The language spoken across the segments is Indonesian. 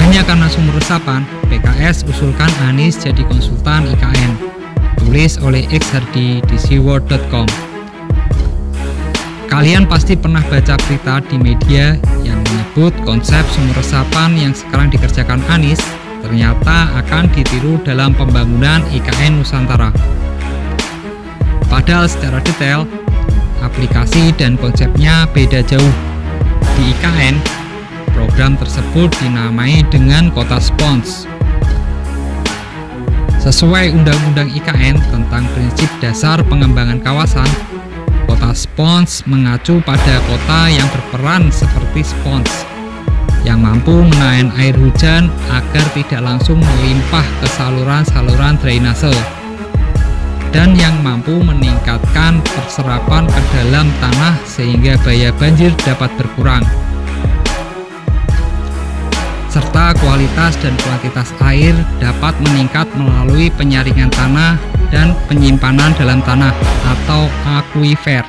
Hanya karena sumur resapan, PKS usulkan Anies jadi konsultan IKN. Tulis oleh Xhardi di siworld.com. Kalian pasti pernah baca berita di media yang menyebut konsep sumur resapan yang sekarang dikerjakan Anies ternyata akan ditiru dalam pembangunan IKN Nusantara. Padahal secara detail, aplikasi dan konsepnya beda jauh. Di IKN, program tersebut dinamai dengan Kota Spons. Sesuai Undang-Undang IKN tentang prinsip dasar pengembangan kawasan, Kota Spons mengacu pada kota yang berperan seperti spons, yang mampu menahan air hujan agar tidak langsung melimpah ke saluran-saluran drainase, dan yang mampu meningkatkan perserapan ke dalam tanah sehingga bahaya banjir dapat berkurang, serta kualitas dan kuantitas air dapat meningkat melalui penyaringan tanah dan penyimpanan dalam tanah atau akuifer.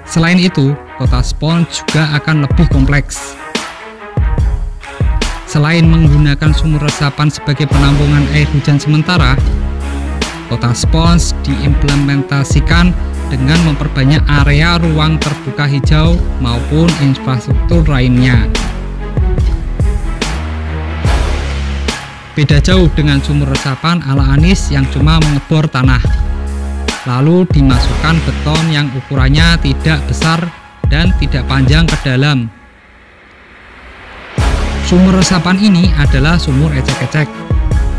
Selain itu, Kota Spons juga akan lebih kompleks. Selain menggunakan sumur resapan sebagai penampungan air hujan sementara, Kota Spons diimplementasikan dengan memperbanyak area ruang terbuka hijau maupun infrastruktur lainnya. Beda jauh dengan sumur resapan ala Anies yang cuma mengebor tanah, lalu dimasukkan beton yang ukurannya tidak besar dan tidak panjang ke dalam. Sumur resapan ini adalah sumur ecek-ecek,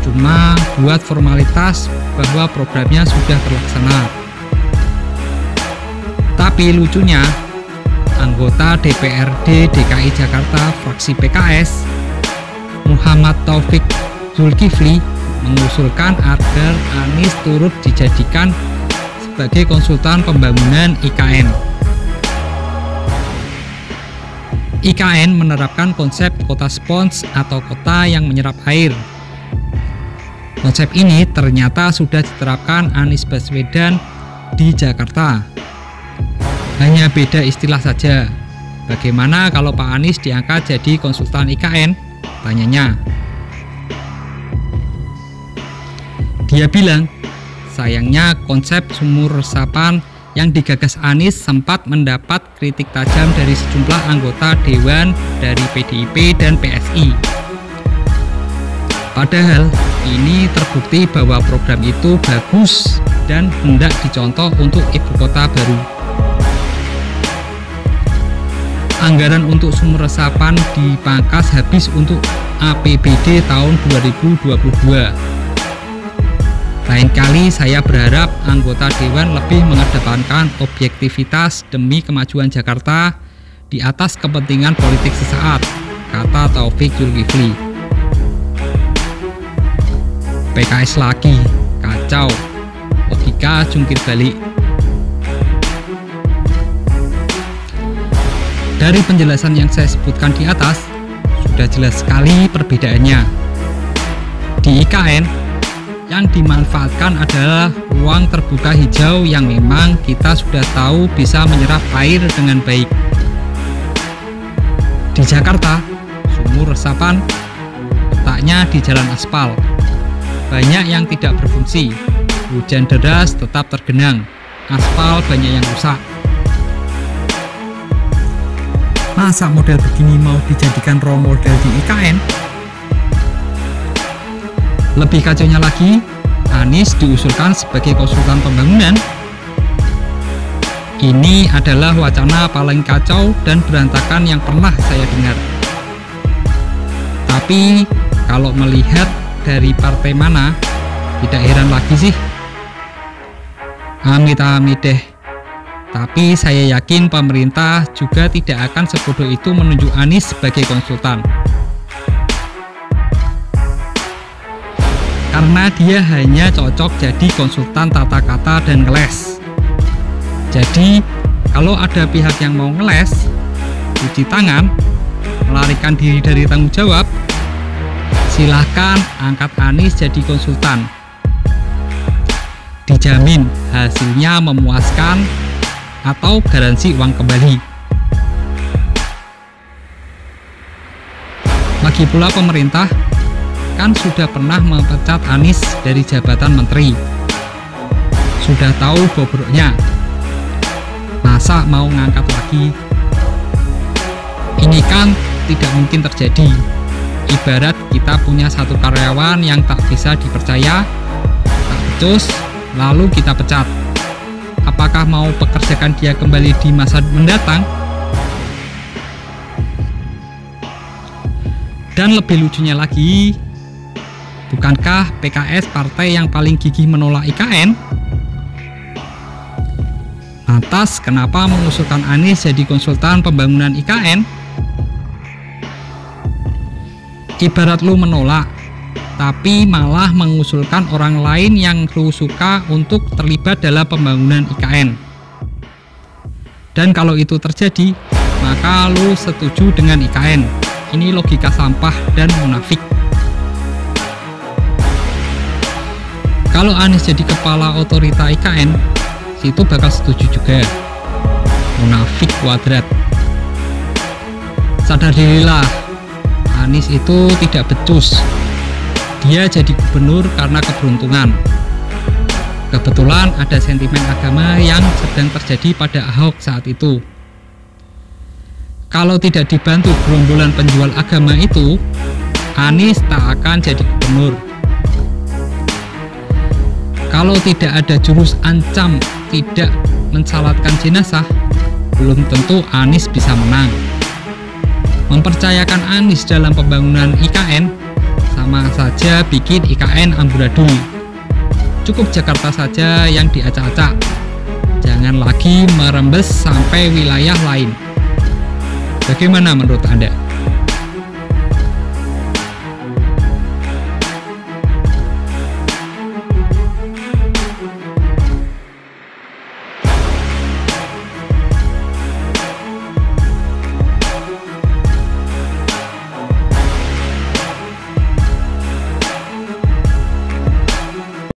cuma buat formalitas bahwa programnya sudah terlaksana. Tapi lucunya, anggota DPRD DKI Jakarta fraksi PKS, Muhammad Taufik Zulkifli, mengusulkan agar Anies turut dijadikan sebagai konsultan pembangunan IKN. IKN menerapkan konsep kota spons atau kota yang menyerap air. Konsep ini ternyata sudah diterapkan Anies Baswedan di Jakarta. Hanya beda istilah saja. Bagaimana kalau Pak Anies diangkat jadi konsultan IKN? Tanyanya. Dia bilang, sayangnya konsep sumur resapan yang digagas Anies sempat mendapat kritik tajam dari sejumlah anggota Dewan dari PDIP dan PSI. Padahal ini terbukti bahwa program itu bagus dan hendak dicontoh untuk ibu kota baru. Anggaran untuk sumur resapan dipangkas habis untuk APBD tahun 2022. Lain kali saya berharap anggota Dewan lebih mengedepankan objektivitas demi kemajuan Jakarta di atas kepentingan politik sesaat, kata Taufik Zulkifli. PKS lagi, kacau, logika jungkir balik. Dari penjelasan yang saya sebutkan di atas, sudah jelas sekali perbedaannya. Di IKN, yang dimanfaatkan adalah ruang terbuka hijau yang memang kita sudah tahu bisa menyerap air dengan baik. Di Jakarta, sumur resapan letaknya di jalan aspal. Banyak yang tidak berfungsi, hujan deras tetap tergenang, aspal banyak yang rusak. Masa model begini mau dijadikan role model di IKN? Lebih kacaunya lagi, Anies diusulkan sebagai konsultan pembangunan. Ini adalah wacana paling kacau dan berantakan yang pernah saya dengar. Tapi kalau melihat dari partai mana, tidak heran lagi sih. Amit-amit deh. Tapi saya yakin pemerintah juga tidak akan sebodoh itu menunjuk Anies sebagai konsultan. Karena dia hanya cocok jadi konsultan tata kata dan ngeles. Jadi, kalau ada pihak yang mau ngeles, cuci tangan, melarikan diri dari tanggung jawab, silahkan angkat Anies jadi konsultan. Dijamin hasilnya memuaskan atau garansi uang kembali. Lagi pula pemerintah kan sudah pernah memecat Anies dari jabatan menteri. Sudah tahu bobroknya, masa mau ngangkat lagi? Ini kan tidak mungkin terjadi. Ibarat kita punya satu karyawan yang tak bisa dipercaya, tak becus, lalu kita pecat. Apakah mau pekerjakan dia kembali di masa mendatang? Dan lebih lucunya lagi, bukankah PKS partai yang paling gigih menolak IKN? Lantas kenapa mengusulkan Anies jadi konsultan pembangunan IKN? Ibarat lu menolak, tapi malah mengusulkan orang lain yang lu suka untuk terlibat dalam pembangunan IKN. Dan kalau itu terjadi, maka lu setuju dengan IKN. Ini logika sampah dan munafik. Kalau Anies jadi kepala otorita IKN, situ bakal setuju juga. Munafik kuadrat. Sadar dirilah, Anies itu tidak becus. Dia jadi gubernur karena keberuntungan. Kebetulan ada sentimen agama yang sedang terjadi pada Ahok saat itu. Kalau tidak dibantu gerombolan penjual agama itu, Anies tak akan jadi gubernur. Kalau tidak ada jurus ancam tidak mensalatkan jenazah, belum tentu Anies bisa menang. Mempercayakan Anies dalam pembangunan IKN sama saja bikin IKN amburadul. Cukup Jakarta saja yang diacak-acak, jangan lagi merembes sampai wilayah lain. Bagaimana menurut Anda?